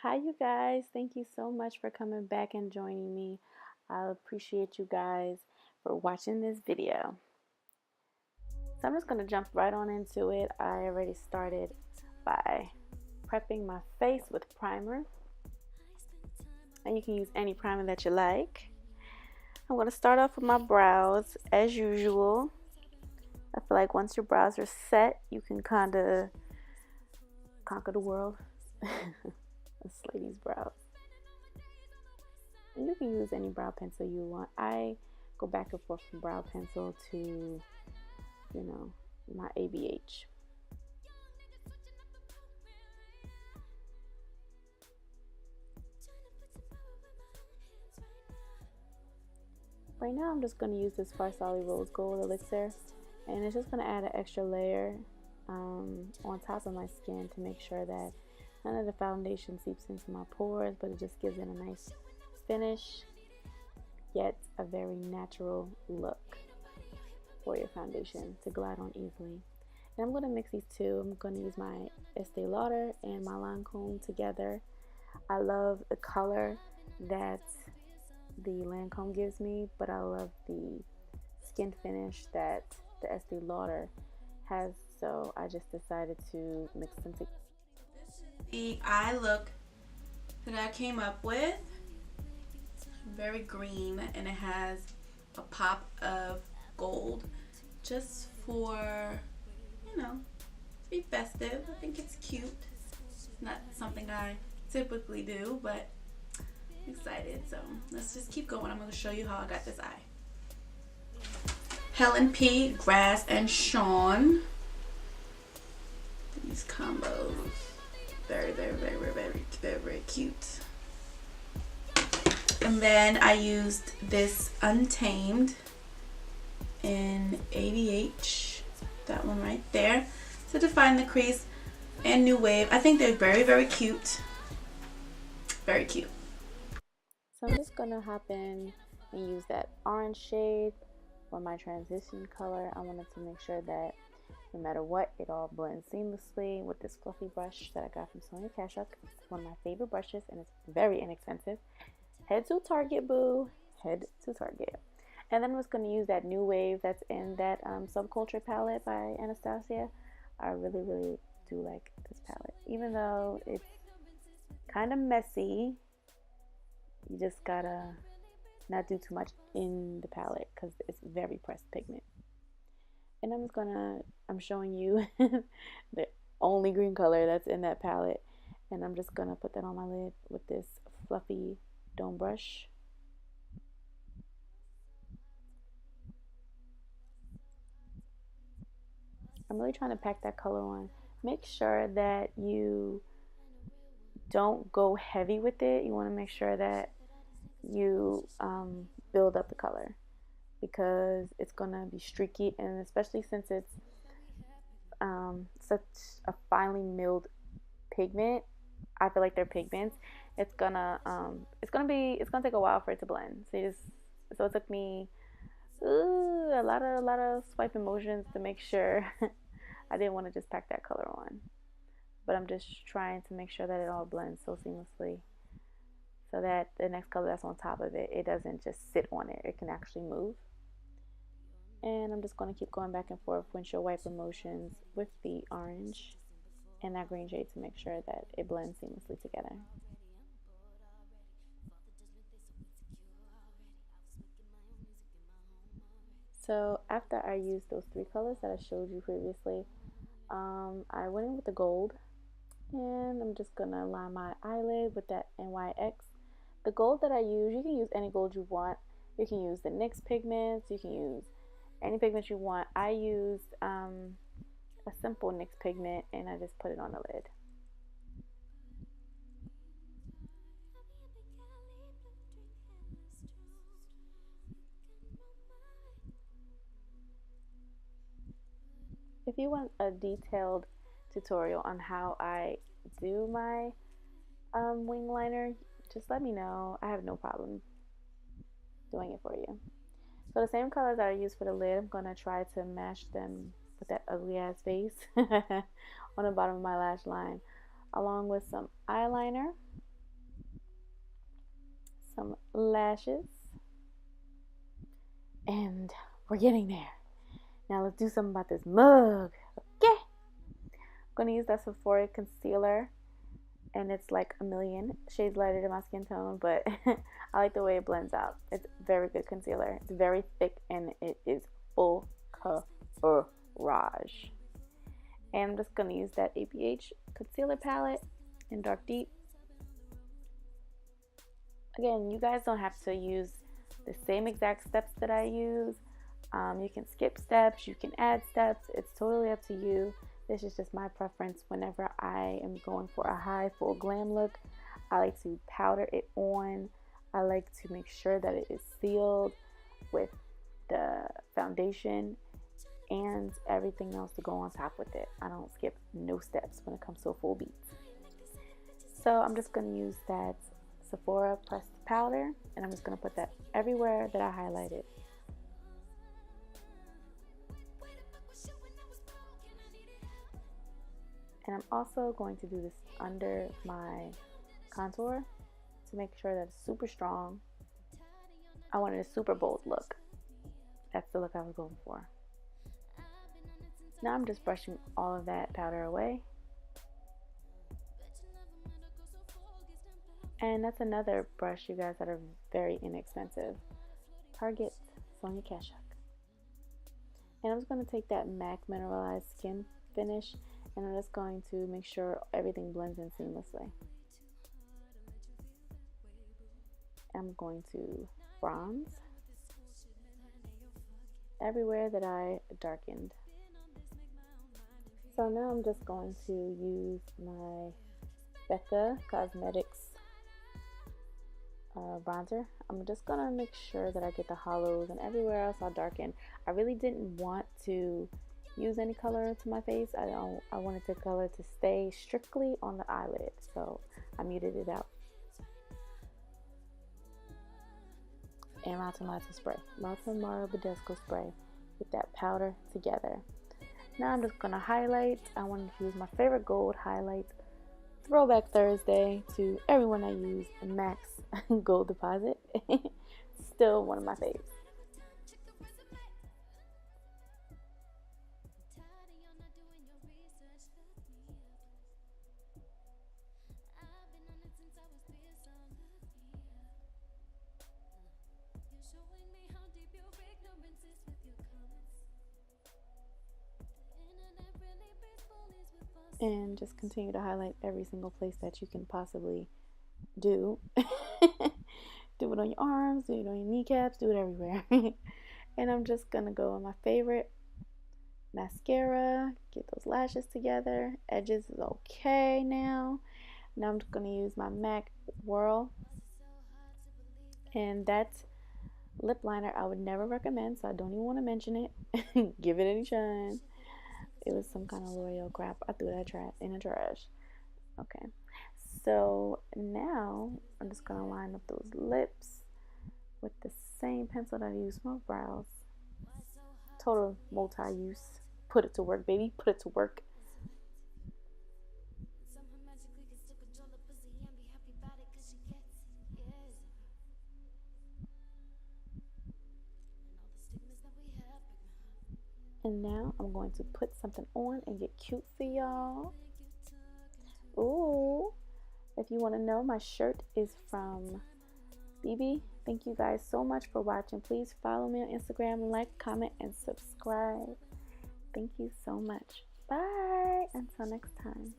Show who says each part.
Speaker 1: Hi, you guys. Thank you so much for coming back and joining me. I appreciate you guys for watching this video. So I'm just going to jump right on into it. I already started by prepping my face with primer. And you can use any primer that you like. I'm going to start off with my brows as usual. I feel like once your brows are set, you can kind of conquer the world. This lady's brows. And you can use any brow pencil you want. I go back and forth from brow pencil to, my ABH. Right now I'm just going to use this Farsali Rose Gold Elixir, and it's just going to add an extra layer on top of my skin to make sure that none of the foundation seeps into my pores, but it just gives it a nice finish, yet a very natural look for your foundation to glide on easily. And I'm going to mix these two. I'm going to use my Estee Lauder and my Lancome together. I love the color that the Lancome gives me, but I love the skin finish that the Estee Lauder has, so I just decided to mix them together.
Speaker 2: This is the eye look that I came up with. Very green, and it has a pop of gold just for, to be festive. I think it's cute. It's not something I typically do, but I'm excited. So let's just keep going. I'm going to show you how I got this eye. Helen P, Grass, and Sean. These combos. Very, very, very, very, very, very, very cute. And then I used this Untamed in ABH, that one right there, to define the crease, and New Wave. I think they're very, very cute. Very cute.
Speaker 1: So I'm just going to hop in and use that orange shade for my transition color. I wanted to make sure that no matter what, it all blends seamlessly with this fluffy brush that I got from Sonia Kashuk. It's one of my favorite brushes, and it's very inexpensive. Head to Target, boo. Head to Target. And then I'm just going to use that New Wave that's in that Subculture palette by Anastasia. I really, really do like this palette. Even though it's kind of messy, you just gotta not do too much in the palette because it's very pressed pigment. And I'm showing you the only green color that's in that palette. And I'm just gonna put that on my lid with this fluffy dome brush. I'm really trying to pack that color on. Make sure that you don't go heavy with it. You want to make sure that you build up the color, because it's gonna be streaky, and especially since it's such a finely milled pigment, I feel like they're pigments. It's gonna take a while for it to blend. So it took me a lot of swiping motions to make sure. I didn't want to just pack that color on, but I'm just trying to make sure that it all blends so seamlessly, so that the next color that's on top of it, it doesn't just sit on it. It can actually move. And I'm just going to keep going back and forth windshield wiper motions with the orange and that green shade to make sure that it blends seamlessly together. So after I used those three colors that I showed you previously, I went in with the gold, and I'm just going to line my eyelid with that NYX. The gold that I use, you can use any gold you want. You can use the NYX pigments, you can use any pigment you want. I used a simple NYX pigment, and I just put it on the lid. If you want a detailed tutorial on how I do my wing liner, just let me know. I have no problem doing it for you. So the same colors that I used for the lid, I'm going to try to match them with that ugly ass face on the bottom of my lash line, along with some eyeliner. some lashes. And we're getting there. Now let's do something about this mug. Okay. I'm going to use that Sephora concealer. And it's like a million shades lighter than my skin tone. But I like the way it blends out. It's very good concealer. It's very thick and it is full coverage. And I'm just going to use that APH concealer palette in Dark Deep. Again, you guys don't have to use the same exact steps that I use. You can skip steps, you can add steps. It's totally up to you. This is just my preference. Whenever I am going for a high full glam look, I like to powder it on. I like to make sure that it is sealed with the foundation and everything else to go on top with it. I don't skip no steps when it comes to a full beat. So I'm just going to use that Sephora pressed powder, and I'm just going to put that everywhere that I highlighted. And I'm also going to do this under my contour to make sure that it's super strong. I wanted a super bold look. That's the look I was going for. Now I'm just brushing all of that powder away. And that's another brush, you guys, that are very inexpensive. Target Sonia Kashuk. And I'm just going to take that MAC Mineralized Skin Finish, and I'm just going to make sure everything blends in seamlessly. I'm going to bronze everywhere that I darkened. So now I'm just going to use my Becca Cosmetics bronzer. I'm just gonna make sure that I get the hollows, and everywhere else I'll darken. I really didn't want to use any color to my face. I wanted the color to stay strictly on the eyelid, so I muted it out. And Malta spray, Malta Mara Badesco spray with that powder together. Now I'm just gonna highlight. I wanted to use my favorite gold highlight, Throwback Thursday, to everyone I use Max Gold Deposit. Still one of my faves. And just continue to highlight every single place that you can possibly do. Do it on your arms, do it on your kneecaps, do it everywhere. And I'm just gonna go on my favorite mascara, get those lashes together. Edges is okay now. Now I'm just gonna use my MAC Whirl, and that lip liner I would never recommend, so I don't even want to mention it. Give it any shine. It was some kind of L'Oreal crap. I threw that in the trash. Okay, so now I'm just gonna line up those lips with the same pencil that I used for my brows. Total multi-use. Put it to work, baby. Put it to work. And now I'm going to put something on and get cute for y'all. Ooh, if you want to know, my shirt is from BB. Thank you guys so much for watching. Please follow me on Instagram, like, comment, and subscribe. Thank you so much. Bye. Until next time.